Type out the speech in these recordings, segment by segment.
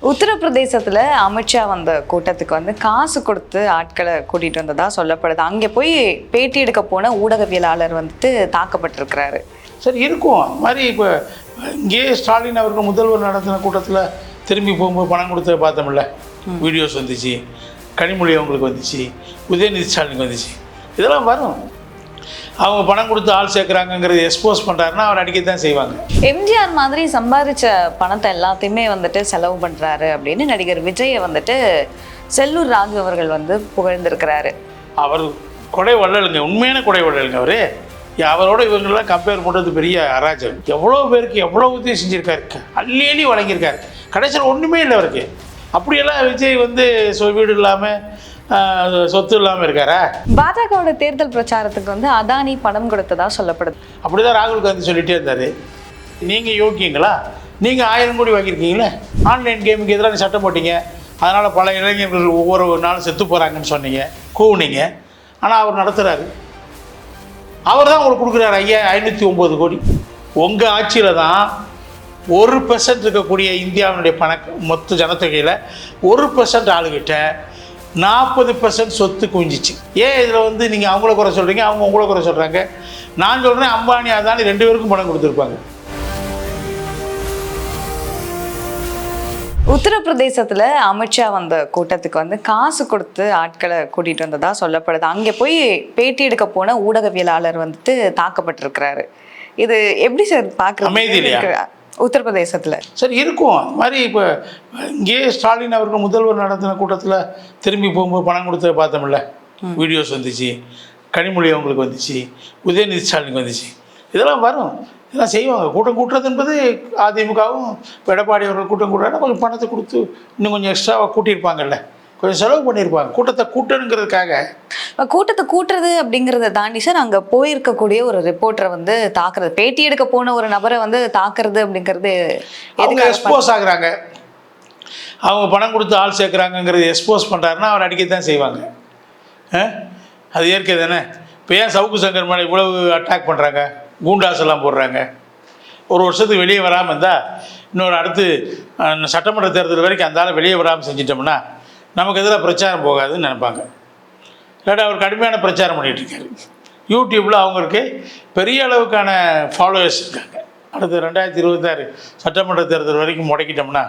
உத்தரப்பிரதேசத்துல அமித்ஷா வந்த கூட்டத்துக்கு வந்து காசு கொடுத்து ஆட்களை கூட்டிட்டு வந்ததா சொல்லப்படுது. அங்கே போய் பேட்டி எடுக்க போன ஊடகவியலாளர் வந்துட்டு தாக்கப்பட்டிருக்கிறாரு. சரி இருக்கும் அது மாதிரி. இப்போ இங்கேயே ஸ்டாலின் அவர்கள் முதல்வர் நடத்தின கூட்டத்தில் திரும்பி போகும்போது பணம் கொடுத்து பார்த்தோம்ல, வீடியோஸ் வந்துச்சு, கனிமொழி அவங்களுக்கு வந்துச்சு, உதயநிதி ஸ்டாலினுக்கு வந்துச்சு. இதெல்லாம் வரும். அவங்க பணம் கொடுத்து ஆள் சேர்க்குறாங்கங்கிறது எக்ஸ்போஸ் பண்ணுறாருன்னா அவர் அடிக்கத்தான் செய்வாங்க. எம்ஜிஆர் மாதிரி சம்பாதிச்ச பணத்தை எல்லாத்தையுமே வந்துட்டு செலவு பண்ணுறாரு அப்படின்னு நடிகர் விஜயை வந்துட்டு செல்லூர் ராஜு அவர்கள் வந்து புகழ்ந்திருக்கிறாரு. அவர் கொடை வள்ளலுங்க, உண்மையான கொடை வள்ளலுங்க அவர். அவரோட இவங்களெலாம் கம்பேர் பண்ணுறது பெரிய அராஜகம். எவ்வளோ பேருக்கு எவ்வளோ உதவி செஞ்சுருக்காரு, அள்ளி அள்ளி வழங்கியிருக்காரு. கடைசியில் ஒன்றுமே இல்லை அவருக்கு. அப்படியெல்லாம் விஜய் வந்து வீடு இல்லாமல் சொத்து இல்லாமல் இருக்காரா? பாஜகவோட தேர்தல் பிரச்சாரத்துக்கு வந்து அதானி பணம் கொடுத்ததா சொல்லப்படுது. அப்படிதான் ராகுல் காந்தி சொல்லிகிட்டே இருந்தார். நீங்கள் யோக்கியங்களா, நீங்கள் 1000 கோடி வாங்கியிருக்கீங்களே, ஆன்லைன் கேமுக்கு எதிராக சட்டம் போட்டீங்க, அதனால் பல இளைஞர்கள் ஒவ்வொரு நாளும் செத்து போகிறாங்கன்னு சொன்னீங்க, கூவுனீங்க. ஆனால் அவர் நடத்துகிறாரு. அவர் தான் உங்களுக்கு கொடுக்குறாரு 509 கோடி. உங்கள் ஆட்சியில் தான் 1% இருக்கக்கூடிய இந்தியாவினுடைய மொத்த ஜனத்தொகையில் 1% ஆளுகிட்ட 40% சொத்து குவிஞ்சிச்சு. ஏன் இதில் வந்து நீங்கள் அவங்கள குறை சொல்கிறீங்க, அவங்க உங்களை குறை சொல்கிறாங்க? நான் சொல்கிறேன், அம்பானி அதானி 2 பேருக்கும் பணம் கொடுத்துருப்பாங்க. உத்தரப்பிரதேசத்துல அமித்ஷா வந்த கூட்டத்துக்கு வந்து காசு கொடுத்து ஆட்களை கூட்டிட்டு வந்ததா சொல்லப்படுது. அங்கே போய் பேட்டி எடுக்க போன ஊடகவியலாளர் வந்துட்டு தாக்கப்பட்டிருக்கிறாரு. இது எப்படி சார் பார்க்குறீங்க உத்தரப்பிரதேசத்தில்? சரி இருக்கும் அது மாதிரி. இப்போ இங்கேயே ஸ்டாலின் அவர்கள் முதல்வர் நடத்தின கூட்டத்தில் திரும்பி போகும்போது பணம் கொடுத்து பார்த்தோம்ல, வீடியோஸ் வந்துச்சு, கனிமொழி அவங்களுக்கு வந்துச்சு, உதயநிதி ஸ்டாலினுக்கு வந்துச்சு. இதெல்லாம் வரும், இதெல்லாம் செய்வாங்க. கூட்டம் கூட்டுறது என்பது அதிமுகவும் எடப்பாடி அவர்கள் கூட்டம் கூட்டுறாங்கன்னா கொஞ்சம் பணத்தை கொடுத்து இன்னும் கொஞ்சம் எக்ஸ்ட்ராவாக கூட்டியிருப்பாங்கல்ல, கொஞ்சம் செலவு பண்ணியிருப்பாங்க. கூட்டத்தை கூட்டணுங்கிறதுக்காக. கூட்டத்தை கூட்டுறது அப்படிங்கிறத தாண்டி சார், அங்கே போயிருக்கக்கூடிய ஒரு ரிப்போர்ட்டரை வந்து தாக்குறது, பேட்டி எடுக்க போன ஒரு நபரை வந்து தாக்குறது அப்படிங்கிறது அவங்க எக்ஸ்போஸ் ஆகுறாங்க. அவங்க பணம் கொடுத்து ஆள் சேர்க்குறாங்கங்கிறது எக்ஸ்போஸ் பண்ணுறாருன்னா அவர் அடிக்கத்தான் செய்வாங்க. அது இயற்கை தானே. இப்போ ஏன் சவுக்கு சங்கர் மேலே இவ்வளவு அட்டாக் பண்ணுறாங்க, கூண்டாஸ் எல்லாம் போடுறாங்க? ஒரு வருஷத்துக்கு வெளியே வராமல் இருந்தால் இன்னொரு அடுத்து சட்டமன்ற தேர்தல் வரைக்கும் அந்த ஆள் வெளியே வராமல் செஞ்சிட்டோம்னா நமக்கு எதிராக பிரச்சாரம் போகாதுன்னு நினைப்பாங்க. இல்லாட்டா அவர் கடுமையான பிரச்சாரம் பண்ணிகிட்ருக்காரு. யூடியூப்பில் அவங்களுக்கு பெரிய அளவுக்கான ஃபாலோவர்ஸ் இருக்காங்க. அடுத்து 2026 சட்டமன்ற தேர்தல் வரைக்கும் முடக்கிட்டோம்னா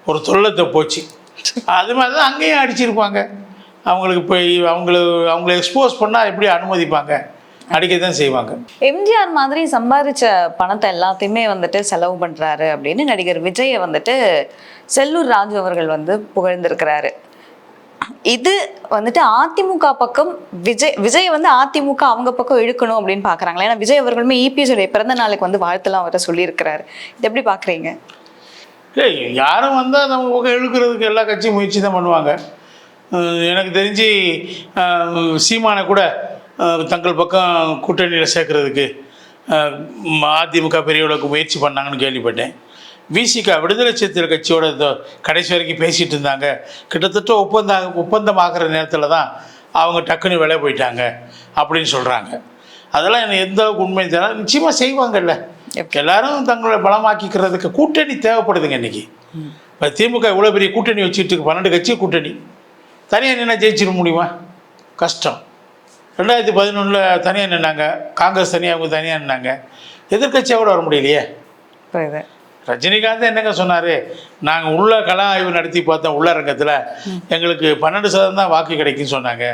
ஒரு தொல்லத்தை போச்சு. அது மாதிரி தான் அங்கேயும் அடிச்சிருப்பாங்க. அவங்களுக்கு இப்போ அவங்கள எக்ஸ்போஸ் பண்ணால் எப்படி அனுமதிப்பாங்க? அடிக்கத்தான் செய்வாங்க. எம்ஜிஆர் மாதிரி சம்பாதிச்ச பணத்தை எல்லாத்தையுமே வந்துட்டு செலவு பண்ணுறாரு அப்படின்னு நடிகர் விஜயை வந்துட்டு செல்லூர் ராஜு அவர்கள் வந்து புகழ்ந்திருக்கிறாரு. இது வந்துட்டு அதிமுக பக்கம் விஜய் வந்து அதிமுக அவங்க பக்கம் இழுக்கணும் அப்படின்னு பார்க்குறாங்களா? ஏன்னா விஜய் அவர்களுமே இபிஎஸ்ஸுடைய பிறந்த நாளுக்கு வந்து வாழ்த்துலாம் அவரை சொல்லியிருக்கிறாரு. இது எப்படி பார்க்குறீங்க? யாரும் வந்தால் நம்ம பக்கம் இழுக்கிறதுக்கு எல்லா கட்சியும் முயற்சி தான் பண்ணுவாங்க. எனக்கு தெரிஞ்சு சீமானை கூட தங்கள் பக்கம் கூட்டணியில் சேர்க்கறதுக்கு அதிமுக பெரியவர்களுக்கு முயற்சி பண்ணாங்கன்னு கேள்விப்பட்டேன். விசிகா விடுதலை சிறுத்தைகள் கட்சியோட கடைசி வரைக்கும் பேசிகிட்டு இருந்தாங்க. கிட்டத்தட்ட ஒப்பந்தம் ஆகிற நேரத்தில் தான் அவங்க டக்குன்னு விலை போயிட்டாங்க அப்படின்னு சொல்கிறாங்க. அதெல்லாம் எனக்கு எந்த அளவுக்கு உண்மை தெரியல. நிச்சயமாக செய்வாங்கல்ல. எல்லாரும் தங்களை பலமாக்கிக்கிறதுக்கு கூட்டணி தேவைப்படுதுங்க இன்றைக்கி. இப்போ திமுக இவ்வளோ பெரிய கூட்டணி வச்சுட்டு 12 கட்சி கூட்டணி, தனியாக நின்னா ஜெயிச்சிட முடியுமா? கஷ்டம். 2011 தனியாக நின்னாங்க, காங்கிரஸ் தனியாக, அவங்க தனியாக நின்னாங்க. எதிர்கட்சியாக கூட வர முடியலையே. ரஜினிகாந்த் என்னங்க சொன்னார், நாங்கள் உள்ள கல ஆய்வு நடத்தி பார்த்தோம், உள்ளரங்கத்தில் எங்களுக்கு 12% தான் வாக்கு கிடைக்குன்னு சொன்னாங்க.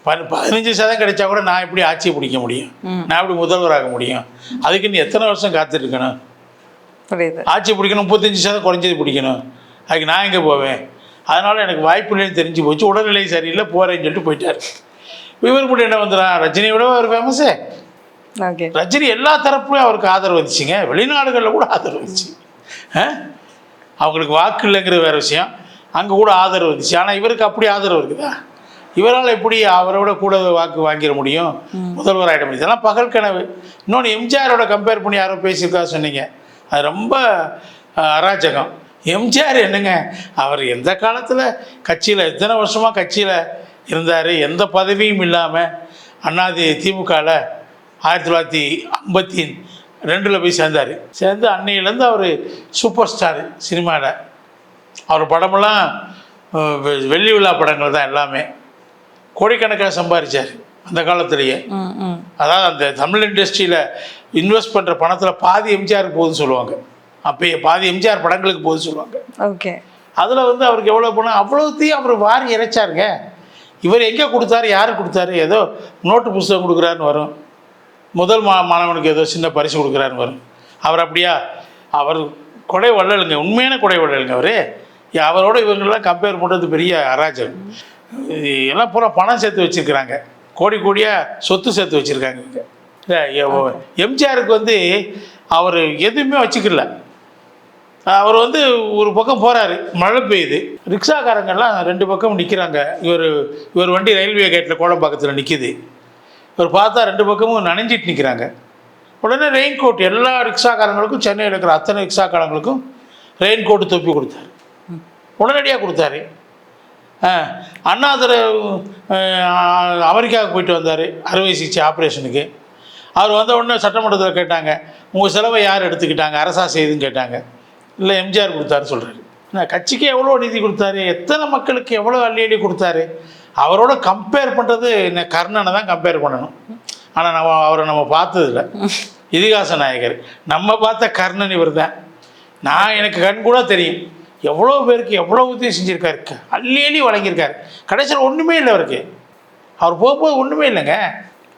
15% கிடைச்சா கூட நான் எப்படி ஆட்சியை பிடிக்க முடியும், நான் எப்படி முதல்வராக முடியும்? அதுக்கு இன்னும் எத்தனை வருஷம் காத்துருக்கணும்? ஆட்சி பிடிக்கணும், 35% குறைஞ்சது பிடிக்கணும். அதுக்கு நான் எங்கே போவேன்? அதனால் எனக்கு வாய்ப்பு இல்லைன்னு தெரிஞ்சு போச்சு. உடல்நிலை சரியில்லை, போகிறேன்னு சொல்லிட்டு போயிட்டார். இவர் கூட என்ன வந்துடுறான், ரஜினியை விட அவர் ஃபேமஸு. ரஜினி எல்லா தரப்புலையும் அவருக்கு ஆதரவு வந்துச்சுங்க. வெளிநாடுகளில் கூட ஆதரவு வந்துச்சு. அவங்களுக்கு வாக்கு இல்லைங்கிறது வேறு விஷயம், அங்கே கூட ஆதரவு வந்துச்சு. ஆனால் இவருக்கு அப்படி ஆதரவு இருக்குதா? இவரால் எப்படி அவரோட கூட வாக்கு வாங்கிட முடியும், முதல்வராகிட முடியும்? இதெல்லாம் பகல் கனவு. இன்னொன்று எம்ஜிஆரோட கம்பேர் பண்ணி யாரோ பேசியிருக்கா சொன்னீங்க, அது ரொம்ப அராஜகம். எம்ஜிஆர் என்னங்க, அவர் எந்த காலத்தில் கட்சியில் எத்தனை வருஷமாக கட்சியில் இருந்தார், எந்த பதவியும் இல்லாமல் திமுகவில் 1952 போய் சேர்ந்தார். சேர்ந்து அன்னையிலேருந்து அவர் சூப்பர் ஸ்டார் சினிமாவில். அவர் படமெல்லாம் வெள்ளி விழா படங்கள் தான் எல்லாமே. கோடிக்கணக்காக சம்பாதிச்சார் அந்த காலத்திலேயே. அதாவது அந்த தமிழ் இண்டஸ்ட்ரியில் இன்வெஸ்ட் பண்ணுற பணத்தில் பாதி எம்ஜிஆருக்கு போகுதுன்னு சொல்லுவாங்க. அப்பயே பாதி எம்ஜிஆர் படங்களுக்கு போகுதுன்னு சொல்லுவாங்க. ஓகே. அதில் வந்து அவருக்கு எவ்வளோ பணம், அவ்வளோத்தையும் அவர் வாரி இறைச்சாருங்க. இவர் எங்கே கொடுத்தாரு, யாருக்கு கொடுத்தாரு? ஏதோ நோட்டு புஸ்தகம் கொடுக்குறாருன்னு வரும், முதல் மாணவனுக்கு ஏதோ சின்ன பரிசு கொடுக்குறாருன்னு வரும். அவர் அப்படியா? அவர் கொடை வள்ளலுங்க, உண்மையான கொடை வள்ளலுங்க அவர். அவரோட இவங்களெலாம் கம்பேர் பண்ணுறது பெரிய அராஜகம். எல்லாம் பூரா பணம் சேர்த்து வச்சுருக்கிறாங்க, கோடி கோடியாக சொத்து சேர்த்து வச்சுருக்காங்க இவங்க. எம்ஜிஆருக்கு வந்து அவர் எதுவுமே வச்சுக்கல. அவர் வந்து ஒரு பக்கம் போகிறாரு, மழை பெய்யுது, ரிக்ஷாக்காரங்கெல்லாம் 2 பக்கம் நிற்கிறாங்க. இவர் வண்டி ரயில்வே கேட்டில் கோடம்பாக்கத்தில் நிற்கிது. இவர் பார்த்தா 2 பக்கமும் நனைஞ்சிட்டு நிற்கிறாங்க. உடனே ரெயின் கோட் எல்லா ரிக்ஷாக்காரங்களுக்கும், சென்னையில் இருக்கிற அத்தனை ரிக்ஷாக்காரங்களுக்கும் ரெயின் கோட்டு தொப்பி கொடுத்தாரு, உடனடியாக கொடுத்தாரு. அண்ணாதுரை அமெரிக்காவுக்கு போயிட்டு வந்தார் அறுவை சிகிச்சை ஆப்ரேஷனுக்கு. அவர் வந்த உடனே சட்டமன்றத்தில் கேட்டாங்க, உங்கள் செலவை யார் எடுத்துக்கிட்டாங்க, அரசா செய்துன்னு கேட்டாங்க. இல்லை, எம்ஜிஆர் கொடுத்தாருன்னு சொல்கிறாரு. கட்சிக்கு எவ்வளோ நிதி கொடுத்தாரு, எத்தனை மக்களுக்கு எவ்வளோ அள்ளி கொடுத்தாரு. அவரோட கம்பேர் பண்ணுறது என்ன, கர்ணனை தான் கம்பேர் பண்ணணும். ஆனால் அவரை நம்ம பார்த்ததில்ல. இதிகாச நாயகர் நம்ம பார்த்த கர்ணன் இவர் தான். எனக்கு கண் கூட தெரியும் எவ்வளோ பேருக்கு எவ்வளோ உதவி செஞ்சுருக்காரு, அள்ளி வழங்கியிருக்காரு. கடைசியில் ஒன்றுமே இல்லை அவருக்கு. அவர் போகும்போது ஒன்றுமே இல்லைங்க.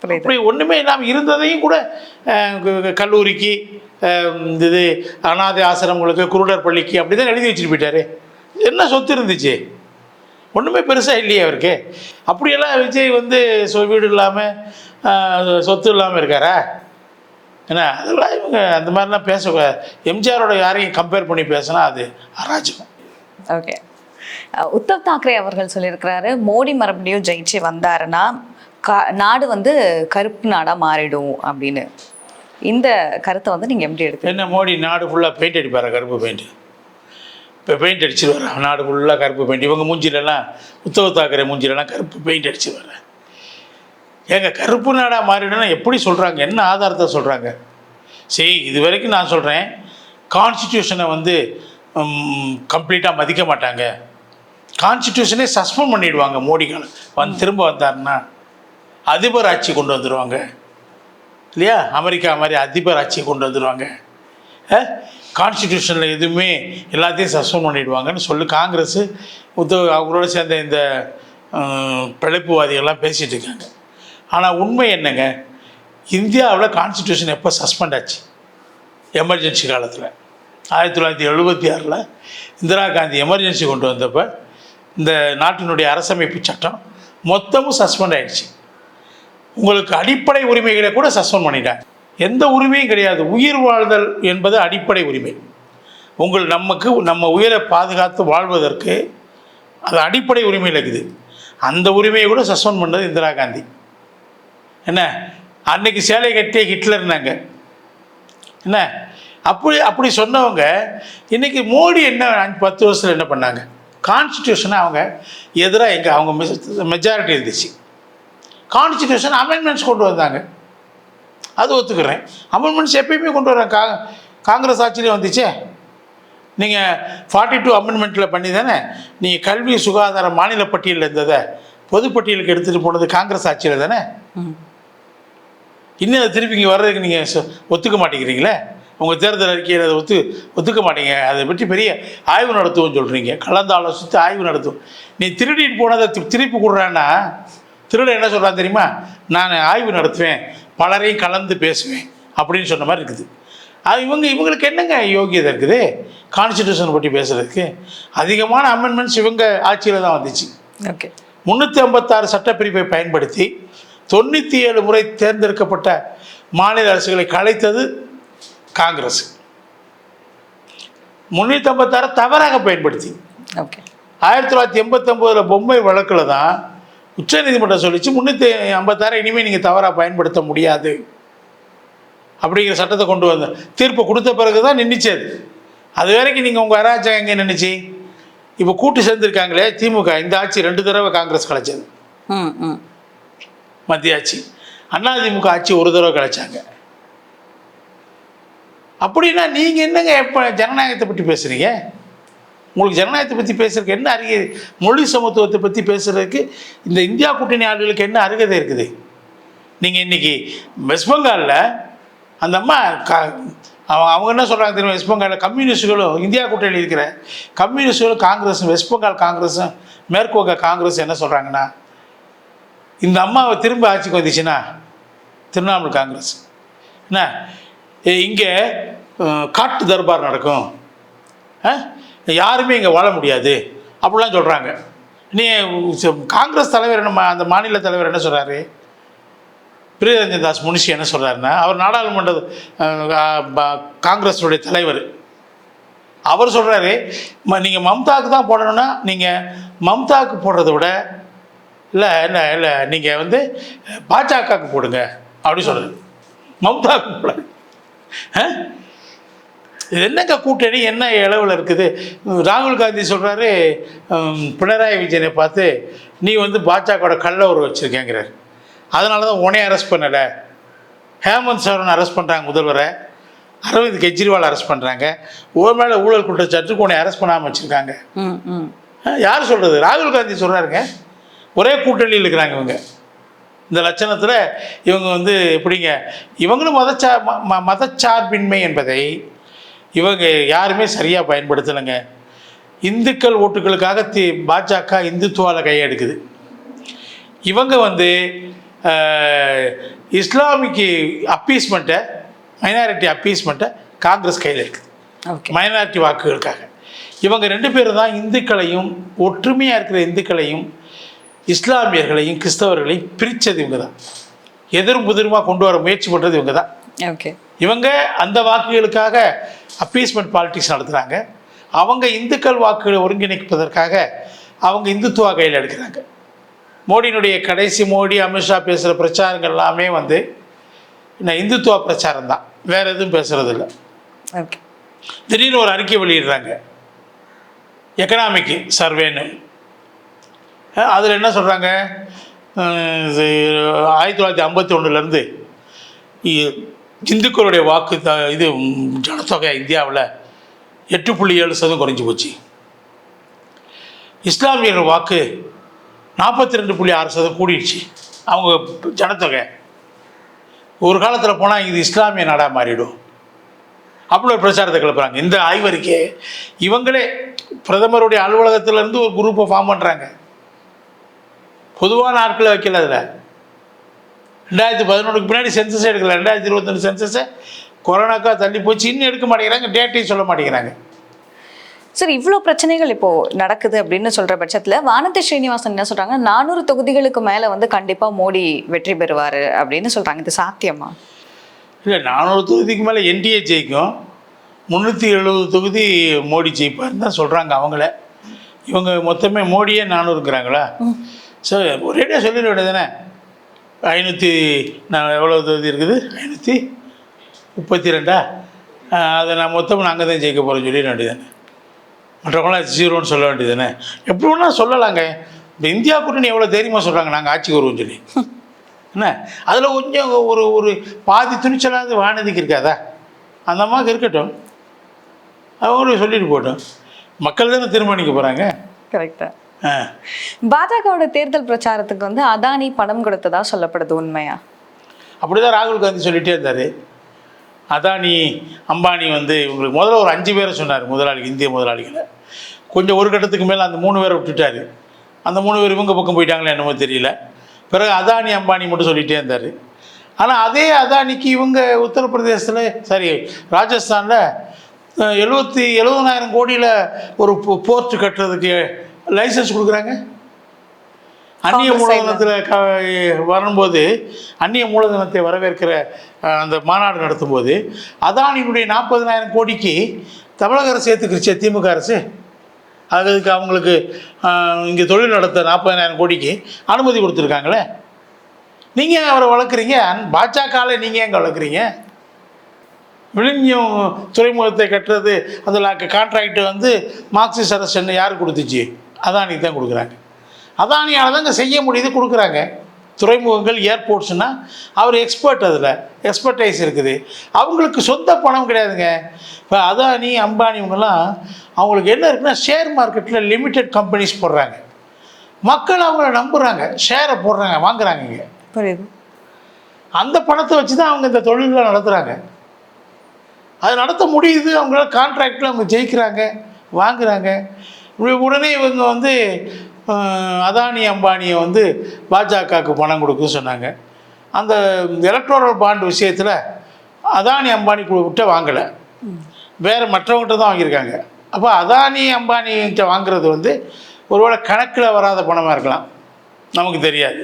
அப்படி ஒன்றுமே இல்லாமல் இருந்ததையும் கூட கல்லூரிக்கு, இது அனாதை ஆசிரமங்களுக்கு, குருடர் பள்ளிக்கு அப்படி தான் எழுதி வச்சுட்டு போயிட்டார். என்ன சொத்து இருந்துச்சு? ஒன்றுமே பெருசாக இல்லையே அவருக்கு. அப்படியெல்லாம் விஜய் வந்து வீடு இல்லாமல் சொத்து இல்லாமல் இருக்காரா? ஏன்னா அதெல்லாம் இவங்க அந்த மாதிரிலாம் பேசக்கூடாது. எம்ஜிஆரோட யாரையும் கம்பேர் பண்ணி பேசினா அது அராஜகம். ஓகே. உத்தவ் தாக்கரே அவர்கள் சொல்லியிருக்கிறாரு, மோடி மறுபடியும் ஜெயிச்சு வந்தாருன்னா நாடு வந்து கருப்பு நாடாக மாறிடும் அப்படின்னு. இந்த கருத்தை வந்து நீங்கள் எப்படி எடுத்து? என்ன மோடி நாடு ஃபுல்லாக பெயிண்ட் அடிப்பாரா? கருப்பு பெயிண்ட் இப்போ பெயிண்ட் அடிச்சுட்டு வரேன், நாடு ஃபுல்லாக கருப்பு பெயிண்ட். இவங்க மூஞ்சிலெல்லாம், உத்தவ் தாக்கரே மூஞ்சிலெல்லாம் கருப்பு பெயிண்ட் அடிச்சு வரேன். ஏங்க கருப்பு நாடாக மாறிடும்னா எப்படி சொல்கிறாங்க? என்ன ஆதாரத்தை சொல்கிறாங்க? சரி, இது வரைக்கும் நான் சொல்கிறேன், கான்ஸ்டிடியூஷனை வந்து கம்ப்ளீட்டாக மதிக்க மாட்டாங்க, கான்ஸ்டிடியூஷனே சஸ்பெண்ட் பண்ணிவிடுவாங்க. மோடி காலம் திரும்ப வந்தாருன்னா அதிபர் ஆட்சி கொண்டு வந்துடுவாங்க இல்லையா? அமெரிக்கா மாதிரி அதிபர் ஆட்சியை கொண்டு வந்துடுவாங்க. கான்ஸ்டிடியூஷனில் எதுவுமே எல்லாத்தையும் சஸ்பெண்ட் பண்ணிவிடுவாங்கன்னு சொல்லி காங்கிரஸ் அவங்களோட சேர்ந்த இந்த பிழைப்புவாதிகள்லாம் பேசிகிட்டு இருக்காங்க. ஆனால் உண்மை என்னங்க, இந்தியாவில் கான்ஸ்டிடியூஷன் எப்போ சஸ்பெண்ட் ஆச்சு? எமர்ஜென்சி காலத்தில் 1976 இந்திரா காந்தி எமர்ஜென்சி கொண்டு வந்தப்போ இந்த நாட்டினுடைய அரசமைப்பு சட்டம் மொத்தமும் சஸ்பெண்ட் ஆகிடுச்சு. உங்களுக்கு அடிப்படை உரிமைகளை கூட சஸ்பெண்ட் பண்ணிட்டாங்க. எந்த உரிமையும் கிடையாது. உயிர் வாழ்தல் என்பது அடிப்படை உரிமை. நம்ம உயிரை பாதுகாத்து வாழ்வதற்கு அது அடிப்படை உரிமையில் இருக்குது. அந்த உரிமையை கூட சஸ்பெண்ட் பண்ணது இந்திரா காந்தி. என்ன, அன்னைக்கு சேலை கட்டிய ஹிட்லர்னாங்க. என்ன, அப்படி சொன்னவங்க இன்னைக்கு மோடி என்ன 10 வருஷத்தில் என்ன பண்ணாங்க? கான்ஸ்டிடியூஷனை அவங்க எதிராக அவங்க மெஜாரிட்டி இருந்துச்சு, கான்ஸ்டிடியூஷன் அமெண்ட்மெண்ட்ஸ் கொண்டு வந்தாங்க. அது ஒத்துக்கிறேன். அமெண்ட்மெண்ட்ஸ் எப்பயுமே கொண்டு வராங்க. காங்கிரஸ் ஆட்சியிலே வந்துச்சே. நீங்கள் 42 அமெண்ட்மெண்ட்டில் பண்ணி தானே நீங்கள் கல்வி சுகாதார மாநில பட்டியலில் இருந்ததை பொதுப்பட்டியலுக்கு எடுத்துகிட்டு போனது காங்கிரஸ் ஆட்சியில் தானே. இன்னும் அதை திருப்பி இங்கே வர்றதுக்கு நீங்கள் ஒத்துக்க மாட்டேங்கிறீங்களே. உங்கள் தேர்தல் அறிக்கையில் அதை ஒத்துக்க மாட்டீங்க. அதை பற்றி பெரிய ஆய்வு நடத்துவோம்னு சொல்கிறீங்க. கலந்து ஆலோசித்து ஆய்வு நடத்துவோம். நீ திருடிட்டு போனதை திருப்பி கொடுறான்னா திருட என்ன சொல்கிறான் தெரியுமா? நான் ஆய்வு நடத்துவேன், பலரையும் கலந்து பேசுவேன் அப்படின்னு சொன்ன மாதிரி இருக்குது. அது இவங்களுக்கு என்னங்க யோகியதை இருக்குது கான்ஸ்டிடியூஷன் பற்றி பேசுகிறதுக்கு? அதிகமான அமெண்ட்மெண்ட்ஸ் இவங்க ஆட்சியில் தான் வந்துச்சு. ஓகே. 356 சட்டப்பிரிவை பயன்படுத்தி 97 முறை தேர்ந்தெடுக்கப்பட்ட மாநில அரசுகளை கலைத்தது காங்கிரஸ். 356 தவறாக பயன்படுத்தி 1989 பொம்மை வழக்கில் தான் உச்சநீதிமன்றம் சொல்லிச்சு 356 இனிமேல் நீங்கள் தவறாக பயன்படுத்த முடியாது அப்படிங்கிற சட்டத்தை கொண்டு வந்த தீர்ப்பு கொடுத்த பிறகு தான் நின்றுச்சு. அது வரைக்கும் நீங்கள் உங்கள் அராஜகம் எங்கே நின்றுச்சு? இப்போ கூட்டு சேர்ந்துருக்காங்களே திமுக, இந்த ஆட்சி 2 தடவை காங்கிரஸ் கலைச்சது. மத்திய ஆட்சி, அதிமுக ஆட்சி 1 தடவை கலைச்சாங்க. அப்படின்னா நீங்கள் என்னங்க எப்போ ஜனநாயகத்தை பற்றி பேசுகிறீங்க? உங்களுக்கு ஜனநாயகத்தை பற்றி பேசுறதுக்கு என்ன அருகே, மொழி சமத்துவத்தை பற்றி பேசுகிறதுக்கு இந்த இந்தியா கூட்டணி ஆளுகளுக்கு என்ன அருகதை இருக்குது? நீங்கள் இன்றைக்கி வெஸ்ட் பெங்காலில் அந்த அம்மா அவங்க என்ன சொல்கிறாங்க தெரியுமா? வெஸ்ட் பெங்காலில் கம்யூனிஸ்டுகளும் இந்தியா கூட்டணியில் இருக்கிற கம்யூனிஸ்டுகளும் காங்கிரஸும், வெஸ்ட் பெங்கால் காங்கிரஸும் மேற்கு வங்க காங்கிரஸ் என்ன சொல்கிறாங்கன்னா, இந்த அம்மாவை திரும்ப ஆட்சிக்கு வந்துச்சுன்னா திரிணாமுல் காங்கிரஸ் என்ன இங்கே காட்டு தர்பார் நடக்கும், யாருமே இங்கே வாழ முடியாது அப்படிலாம் சொல்கிறாங்க. நீ காங்கிரஸ் தலைவர் என்ன, அந்த மாநில தலைவர் என்ன சொல்கிறாரு, பிரியரஞ்சன் தாஸ் முனிஷி என்ன சொல்கிறாருன்னா, அவர் நாடாளுமன்ற காங்கிரஸுடைய தலைவர், அவர் சொல்கிறாரு, நீங்கள் மம்தாவுக்கு தான் போடணும்னா நீங்கள் மம்தாவுக்கு போடுறத விட இல்லை நீங்கள் வந்து பாஜகவுக்கு போடுங்க அப்படி சொல்கிறது. மம்தாவுக்கு போட இது என்னங்க கூட்டணி, என்ன அளவில் இருக்குது? ராகுல் காந்தி சொல்கிறாரு பினராயி விஜயனை பார்த்து, நீ வந்து பாஜகவோட கள்ள உறவு வச்சுருக்கேங்கிறார், அதனால தான் உன்னைய அரெஸ்ட் பண்ணலை. ஹேமந்த் சோரன் அரெஸ்ட் பண்ணுறாங்க முதல்வரை, அரவிந்த் கெஜ்ரிவால் அரெஸ்ட் பண்ணுறாங்க, ஒரு மேலே ஊழல் குற்றச்சாட்டுக்கு உன்னை அரெஸ்ட் பண்ணாமல் வச்சுருக்காங்க. யார் சொல்கிறது? ராகுல் காந்தி சொல்கிறாருங்க. ஒரே கூட்டணியில் இருக்கிறாங்க இவங்க. இந்த லட்சணத்தில் இவங்க வந்து எப்படிங்க, இவங்களும் மதச்சார்பின்மை என்பதை இவங்க யாருமே சரியாக பயன்படுத்தலைங்க. இந்துக்கள் ஓட்டுகளுக்காக பாஜக இந்துத்துவாவில் கையெடுக்குது. இவங்க வந்து இஸ்லாமிக்கு அப்பீஸ்மெண்ட்டை, மைனாரிட்டி அப்பீஸ்மெண்ட்டை காங்கிரஸ் கையில் இருக்குது. மைனாரிட்டி வாக்குகளுக்காக இவங்க 2 பேரும் தான் இந்துக்களையும், ஒற்றுமையாக இருக்கிற இந்துக்களையும் இஸ்லாமியர்களையும் கிறிஸ்தவர்களையும் பிரித்தது இவங்க தான். எதிரும் புதிருமாக கொண்டு வர முயற்சி பண்ணுறது இவங்க தான். இவங்க அந்த வாக்குகளுக்காக அப்பீஸ்மெண்ட் பாலிட்டிக்ஸ் நடத்துகிறாங்க. அவங்க இந்துக்கள் வாக்குகளை ஒருங்கிணைப்பதற்காக அவங்க இந்துத்துவா கையில் எடுக்கிறாங்க. மோடியினுடைய கடைசி மோடி அமித்ஷா பேசுகிற பிரச்சாரங்கள் எல்லாமே வந்து இந்துத்துவா பிரச்சாரம் தான், வேறு எதுவும் பேசுகிறது இல்லை. திடீர்னு ஒரு அறிக்கை வெளியிடுறாங்க, எக்கனாமிக் சர்வேன்னு. அதில் என்ன சொல்கிறாங்க, 1951 இந்துக்களுடைய வாக்கு இது ஜனத்தொகை இந்தியாவில் 8.7% குறைஞ்சி போச்சு. இஸ்லாமியர்கள் வாக்கு 42.6% கூடிடுச்சு. அவங்க ஜனத்தொகை ஒரு காலத்தில் போனால் இது இஸ்லாமிய நாடாக மாறிடும் அப்படி ஒரு பிரச்சாரத்தை கிளப்புறாங்க. இந்த ஆய்வறிக்கை இவங்களே பிரதமருடைய அலுவலகத்திலேருந்து ஒரு குரூப்பை ஃபார்ம் பண்ணுறாங்க. பொதுவான ஆட்களை வைக்கல. அதில் 2011 பின்னாடி சென்சஸ் எடுக்கல, 2021 சென்சஸை கொரோனாக்கா தள்ளி போச்சு, இன்னும் எடுக்க மாட்டேங்கிறாங்க, டேட்டையும் சொல்ல மாட்டேங்கிறாங்க. சார், இவ்வளோ பிரச்சனைகள் இப்போது நடக்குது அப்படின்னு சொல்கிற பட்சத்தில் வானதி ஸ்ரீனிவாசன் என்ன சொல்கிறாங்க, 400 தொகுதிகளுக்கு மேலே வந்து கண்டிப்பாக மோடி வெற்றி பெறுவார் அப்படின்னு சொல்கிறாங்க. இது சாத்தியமா? இல்லை, 400 தொகுதிக்கு மேலே என்டிஏ ஜெயிக்கும், 370 தொகுதி மோடி ஜெயிப்பார்னு தான் சொல்கிறாங்க அவங்கள. இவங்க மொத்தமே மோடியே 400ங்கிறாங்களா? ஸோ ஒரேடியாக சொல்லிட வேண்டியதானே. 500 நான் எவ்வளோ தொகுதி இருக்குது, 532 அதை நான் மொத்தம் நாங்கள் தான் ஜெயிக்க போகிறோம் சொல்லிட வேண்டியதானே. மற்றவங்களாம் 0ன்னு சொல்ல வேண்டியதானே. எப்படி வேணா சொல்லலாங்க. இப்போ இந்தியா கூட்டணி எவ்வளோ தைரியமாக சொல்கிறாங்க நாங்கள் ஆட்சிக்கு வருவோம்னு சொல்லி. என்ன அதில் கொஞ்சம் ஒரு பாதி துணிச்சலாவது வானதிக்கு இருக்காதா? அந்த அம்மாவுக்கு இருக்கட்டும், அவங்களும் சொல்லிட்டு போட்டோம். மக்கள் தானே தீர்மானிக்க போகிறாங்க. கரெக்டாக. பாஜகவோட தேர்தல் பிரச்சாரத்துக்கு வந்து அதானி பணம் கொடுத்ததா சொல்லப்படுது, உண்மையா? அப்படிதான் ராகுல் காந்தி சொல்லிகிட்டே இருந்தார். அதானி அம்பானி வந்து இவங்களுக்கு முதல்ல ஒரு 5 பேரை சொன்னார் முதலாளிகள், இந்திய முதலாளிகளை. கொஞ்சம் ஒரு கட்டத்துக்கு மேலே அந்த 3 பேரை விட்டுட்டார். அந்த 3 பேர் இவங்க பக்கம் போயிட்டாங்களே என்னமோ தெரியல. பிறகு அதானி அம்பானி மட்டும் சொல்லிகிட்டே இருந்தார். ஆனால் அதே அதானிக்கு இவங்க உத்தரப்பிரதேசத்தில், சரி ராஜஸ்தானில் 70,000 கோடியில் ஒரு போர்ட் கட்டுறதுக்கு லைசன்ஸ் கொடுக்குறாங்க. அந்நிய மூலதனத்தில் வரும்போது, அந்நிய மூலதனத்தை வரவேற்கிற அந்த மாநாடு நடத்தும்போது அதானியுடைய 40,000 கோடிக்கு தமிழக அரசு ஏற்றுக்கிருச்சு, திமுக அரசு. அதுக்கு அவங்களுக்கு இங்கே தொழில் நடத்த 40,000 கோடிக்கு அனுமதி கொடுத்துருக்காங்களே. நீங்கள் அவரை வளர்க்குறீங்க, பாஜகவில் நீங்கள் எங்கே வளர்க்குறீங்க? விழுங்கியம் துறைமுகத்தை கட்டுறது அதில் கான்ட்ராக்டு வந்து மார்க்சிஸ்ட் அரசு யார் கொடுத்துச்சு? அதானிக்கு தான் கொடுக்குறாங்க. அதானியால் தான் இங்கே செய்ய முடியுது, கொடுக்குறாங்க. துறைமுகங்கள், ஏர்போர்ட்ஸ்னால் அவர் எக்ஸ்பர்ட், அதில் எக்ஸ்பர்டைஸ் இருக்குது. அவங்களுக்கு சொந்த பணம் கிடையாதுங்க. இப்போ அதானி, அம்பானி இவங்கெல்லாம் அவங்களுக்கு என்ன இருக்குன்னா, ஷேர் மார்க்கெட்டில் லிமிடெட் கம்பெனிஸ் போடுறாங்க. மக்கள் அவங்கள நம்புகிறாங்க, ஷேரை போடுறாங்க, வாங்குறாங்க. இங்கே புரியுது. அந்த பணத்தை வச்சு தான் அவங்க இந்த தொழில்களை நடத்துகிறாங்க. அது நடத்த முடியுது. அவங்களால கான்ட்ராக்டில் அவங்க ஜெயிக்கிறாங்க, வாங்குகிறாங்க. உடனே இவங்க வந்து அதானி அம்பானியை வந்து பாஜகவுக்கு பணம் கொடுக்குன்னு சொன்னாங்க. அந்த எலக்ட்ரோரல் பாண்ட் விஷயத்தில் அதானி அம்பானி விட்ட வாங்கலை, வேறு மற்றவங்கள்ட்ட தான் வாங்கியிருக்காங்க. அப்போ அதானி அம்பானிகிட்ட வாங்குறது வந்து ஒருவேளை கணக்கில் வராத பணமாக இருக்கலாம், நமக்கு தெரியாது.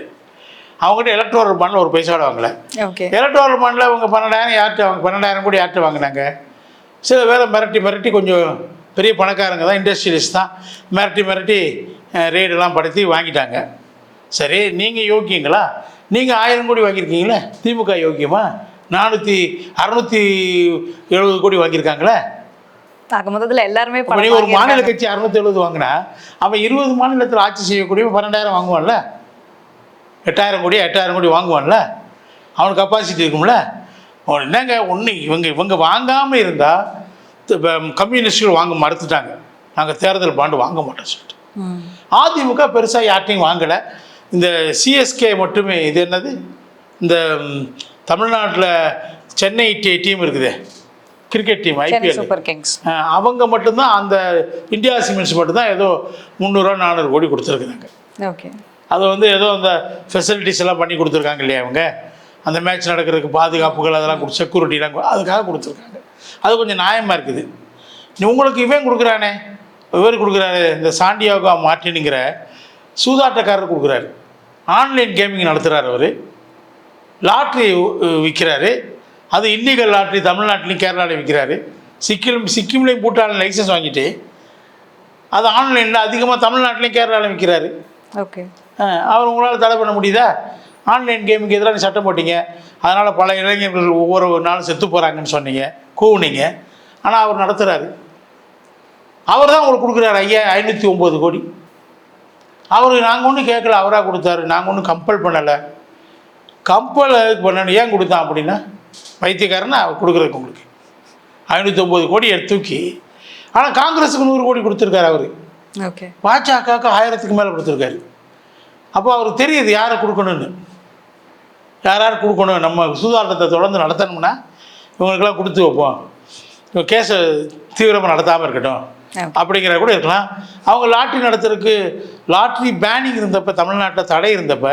அவங்ககிட்ட எலக்ட்ரோரல் பாண்டில் ஒரு பைசாவோட வாங்கலை. எலக்ட்ரோரல் பாண்டில் அவங்க 12,000 யார்கிட்ட வாங்க, 12,000 கோடி யார்கிட்ட வாங்கினாங்க? சில வேலை மிரட்டி கொஞ்சம் பெரிய பணக்காரங்க தான், இண்டஸ்ட்ரியலிஸ்ட் தான், மிரட்டி ரேடெல்லாம் படுத்தி வாங்கிட்டாங்க. சரி, நீங்கள் யோக்கியங்களா? நீங்கள் 1000 கோடி வாங்கியிருக்கீங்களே, திமுக யோக்கியமா? 670 கோடி வாங்கியிருக்காங்களே. மொத்தத்தில் எல்லாருமே ஒரு மாநில கட்சி 670 வாங்கினா அவன் 20 மாநிலத்தில் ஆட்சி செய்யக்கூடிய 12,000 வாங்குவான்ல, 8,000 கோடி 8,000 கோடி வாங்குவான்ல, அவனுக்கு கப்பாசிட்டி இருக்கும்ல. என்னங்க ஒன்று, இவங்க வாங்காமல் இருந்தால் கம்யூனிஸ்டுகள் வாங்க மறுத்துட்டாங்க, நாங்கள் தேர்தல் பாண்டு வாங்க மாட்டோம் சொல்லிட்டு. அதிமுக பெருசாக யார்ட்டையும் வாங்கலை. இந்த சிஎஸ்கே மட்டுமே, இது என்னது, இந்த தமிழ்நாட்டில் சென்னை டீம் இருக்குது, cricket team, IPL super Kings, அவங்க மட்டும்தான், அந்த இந்தியா சிமெண்ட்ஸ் மட்டும்தான் ஏதோ 300-400 கோடி கொடுத்துருக்குறாங்க. ஓகே, அதை வந்து ஏதோ அந்த ஃபெசிலிட்டிஸ் எல்லாம் பண்ணி கொடுத்துருக்காங்க இல்லையா, அவங்க அந்த மேட்ச் நடக்கிறதுக்கு பாதுகாப்புகள் அதெல்லாம் செக்யூரிட்டிலாம் அதுக்காக கொடுத்துருக்காங்க. அது கொஞ்சம் நியாயமாக இருக்குது. உங்களுக்கு இவன் கொடுக்குறானே, இவர் கொடுக்குறாரு, இந்த சாண்டியாகோ மார்டினுங்கிற சூதாட்டக்காரர் கொடுக்குறாரு, ஆன்லைன் கேமிங் நடத்துகிறார், அவர் லாட்ரி விற்கிறாரு. அது இல்லீகல் லாட்ரி, தமிழ்நாட்டிலையும் கேரளாவில் விற்கிறாரு. சிக்கிம்லேயும் பூட்டானில் லைசன்ஸ் வாங்கிட்டு அது ஆன்லைனில் அதிகமாக தமிழ்நாட்டிலையும் கேரளாவில் விற்கிறாரு. ஓகே, அவர் உங்களால் தடை பண்ண முடியுதா? ஆன்லைன் கேமுக்கு எதிராக சட்டம் போட்டிங்க, அதனால் பல இளைஞர்கள் ஒவ்வொரு நாளும் செத்து போகிறாங்கன்னு சொன்னீங்க, கூவுனீங்க. ஆனால் அவர் நடத்துகிறாரு, அவர் தான் உங்களுக்கு கொடுக்குறாரு 509 கோடி. அவர் நாங்கள் ஒன்றும் கேட்கல, அவராக கொடுத்தாரு, நாங்கள் ஒன்றும் கம்பல் பண்ணலை. கம்பல் பண்ணணும், ஏன் கொடுத்தான் அப்படின்னா வைத்தியக்காரனா அவர் கொடுக்குறதுக்கு உங்களுக்கு 509 கோடி எடுத்து தூக்கி. ஆனால் காங்கிரஸுக்கு 100 கோடி கொடுத்துருக்காரு அவர். ஓகே, பாஜகவுக்கு 1000க்கு மேலே கொடுத்துருக்காரு. அப்போ அவருக்கு தெரியுது யாரை கொடுக்கணும்னு, யார் கொடுக்கணும். நம்ம சூதாட்டத்தை தொடர்ந்து நடத்தணும்னா இவங்களுக்கெல்லாம் கொடுத்து வைப்போம், கேஸை தீவிரமாக நடத்தாமல் இருக்கட்டும் அப்படிங்கிற கூட இருக்கலாம். அவங்க லாட்ரி நடத்துறதுக்கு, லாட்ரி பேனிங் இருந்தப்போ, தமிழ்நாட்டில் தடை இருந்தப்போ,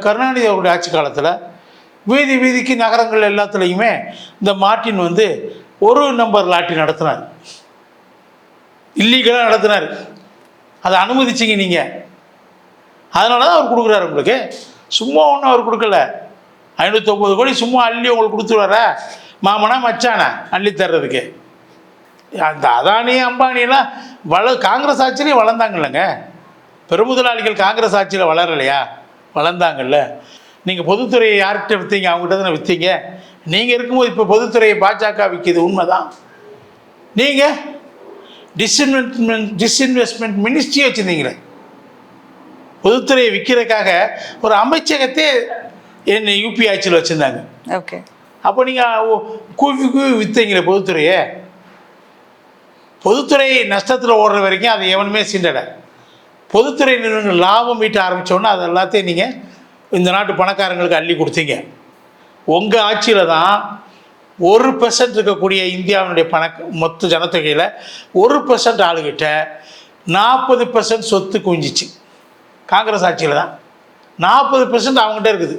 கருணாநிதி அவருடைய ஆட்சி காலத்தில் வீதிக்கு நகரங்கள் எல்லாத்துலேயுமே இந்த மார்ட்டின் வந்து ஒரு நம்பர் லாட்ரி நடத்தினார், இல்லீகலாக நடத்தினார். அதை அனுமதிச்சிங்க நீங்கள், அதனால தான் அவர் கொடுக்குறாரு உங்களுக்கு. சும்மா ஒன்றும் அவர் கொடுக்கல. 509 கோடி சும்மா அள்ளி உங்களுக்கு கொடுத்துருவார, மாமனா மச்சானா அள்ளி தர்றதுக்கு. அந்த அதானி அம்பானியெல்லாம் காங்கிரஸ் ஆட்சியிலையும் வளர்ந்தாங்க இல்லைங்க. பெருமுதலாளிகள் காங்கிரஸ் ஆட்சியில் வளரலையா? வளர்ந்தாங்கல்ல. நீங்கள் பொதுத்துறையை யார்கிட்ட விற்றீங்க? அவங்ககிட்ட தானே விற்றீங்க. நீங்கள் இருக்கும்போது இப்போ பொதுத்துறையை பாஜக விற்கிது, உண்மைதான். நீங்கள் டிஸ்இன்வெஸ்ட்மெண்ட் மினிஸ்ட்ரியை வச்சுருந்தீங்களே, பொதுத்துறையை விற்கிறதுக்காக ஒரு அமைச்சகத்தை என்ன யூபி ஆட்சியில் வச்சுருந்தாங்க. ஓகே, அப்போ நீங்கள் கூவி விற்றீங்களே பொதுத்துறையை. பொதுத்துறை நஷ்டத்தில் ஓடுற வரைக்கும் அதை எவனுமே சீண்டலை. பொதுத்துறை நிறுவனங்கள் லாபம் ஈட்ட ஆரம்பித்தோன்னா அது எல்லாத்தையும் நீங்கள் இந்த நாட்டு பணக்காரங்களுக்கு அள்ளி கொடுத்தீங்க. உங்கள் ஆட்சியில் தான் 1% இருக்கக்கூடிய இந்தியாவினுடைய மொத்த ஜனத்தொகையில் 1% ஆளுகிட்ட 40% சொத்து குவிஞ்சிச்சு. காங்கிரஸ் ஆட்சியில் தான் 40% அவங்ககிட்ட இருக்குது.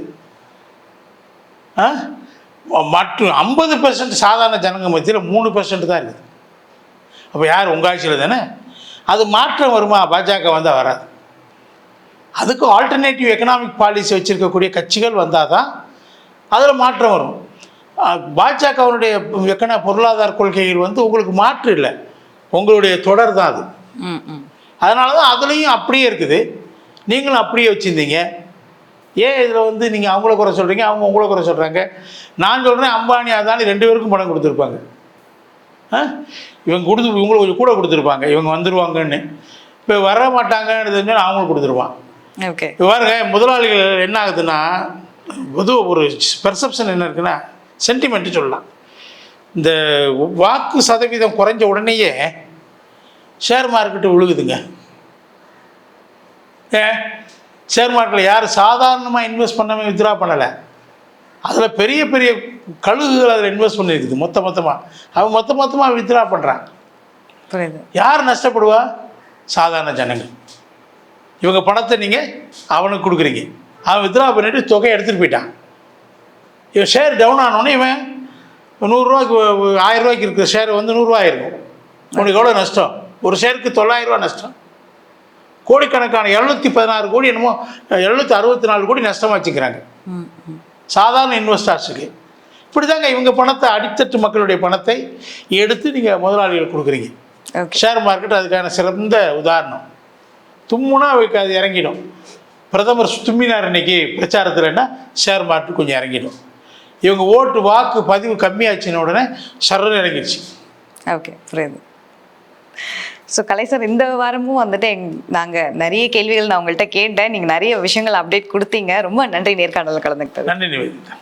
மற்றும் 50% சாதாரண ஜனங்க மத்தியில் 3% தான் இருக்குது. அப்போ யார்? உங்கள் ஆட்சியில் தானே. அது மாற்றம் வருமா? பாஜக வந்தால் வராது. அதுக்கு ஆல்டர்னேட்டிவ் எக்கனாமிக் பாலிசி வச்சுருக்கக்கூடிய கட்சிகள் வந்தால் தான் அதில் மாற்றம் வரும். பாஜகவனுடைய பொருளாதார கொள்கைகள் வந்து உங்களுக்கு மாற்று இல்லை, உங்களுடைய தொடர் தான் அது. அதனால தான் அதுலேயும் அப்படியே இருக்குது, நீங்களும் அப்படியே வச்சுருந்தீங்க. ஏன் இதில் வந்து நீங்கள் அவங்கள குறை சொல்கிறீங்க, அவங்க உங்களை குறை சொல்கிறாங்க? நான் சொல்கிறேன், அம்பானி அதானி 2 பேருக்கும் பணம் கொடுத்துருப்பாங்க. இவங்க இவங்களுக்கு கொஞ்சம் கூட கொடுத்துருப்பாங்க, இவங்க வந்துடுவாங்கன்னு. இப்போ வர மாட்டாங்கன்னு தெரிஞ்சால் அவங்களுக்கு கொடுத்துருவான். ஓகே. பாருங்க, முதலாளிகள் என்ன ஆகுதுன்னா, பொதுவாக ஒரு பெர்செப்ஷன் என்ன இருக்குன்னா, சென்டிமெண்ட்டு சொல்லலாம். இந்த வாக்கு சதவீதம் குறைஞ்ச உடனேயே ஷேர் மார்க்கெட்டு விழுகுதுங்க. ஷேர் மார்க்கெட்டில் யார் சாதாரணமாக இன்வெஸ்ட் பண்ணாமல் வித்ரா பண்ணலை, அதில் பெரிய பெரிய கழுகுகள் அதில் இன்வெஸ்ட் பண்ணியிருக்குது. மொத்தமாக அவன் மொத்தமாக வித்ரா பண்ணுறான். புரியுது. யார் நஷ்டப்படுவா? சாதாரண ஜனங்கள். இவங்க பணத்தை நீங்கள் அவனுக்கு கொடுக்குறீங்க, அவன் வித்ரா பண்ணிவிட்டு தொகையை எடுத்துகிட்டு போயிட்டான். இவன் ஷேர் டவுன் ஆனோடனே இவன் 100 ரூபாய்க்கு 1000 ரூபாய்க்கு இருக்கிற ஷேர் வந்து 100 ரூபா இருக்கும். உனக்கு எவ்வளோ நஷ்டம்? ஒரு ஷேருக்கு 900 ரூபா நஷ்டம். கோடிக்கணக்கான 716 கோடி என்னமோ 764 கோடி நஷ்டமாக வச்சுக்கிறாங்க சாதாரண இன்வெஸ்டர்ஸுக்கு. இப்படி தாங்க இவங்க பணத்தை, அடித்தட்டு மக்களுடைய பணத்தை எடுத்து நீங்கள் முதலாளிகள் கொடுக்குறீங்க. ஷேர் மார்க்கெட் அதுக்கான சிறந்த உதாரணம். தும்முனா அதுக்கு அது இறங்கிடும். பிரதமர் தும்மினார் இன்னைக்கு பிரச்சாரத்தில்னா ஷேர் மார்க்கெட் கொஞ்சம் இறங்கிடும். இவங்க ஓட்டு வாக்கு பதிவு கம்மியாச்சுன்னு உடனே சர்ன்னு இறங்கிடுச்சு. ஓகே, புரியுது. ஸோ கலை சார், இந்த வாரமும் வந்துட்டு நாங்கள் நிறைய கேள்விகள் நான் உங்கள்கிட்ட கேட்டேன். நீங்கள் நிறைய விஷயங்கள் அப்டேட் கொடுத்தீங்க. ரொம்ப நன்றி நேர்காணலில் கலந்துக்கிட்டது. நன்றி நிவேதிதா.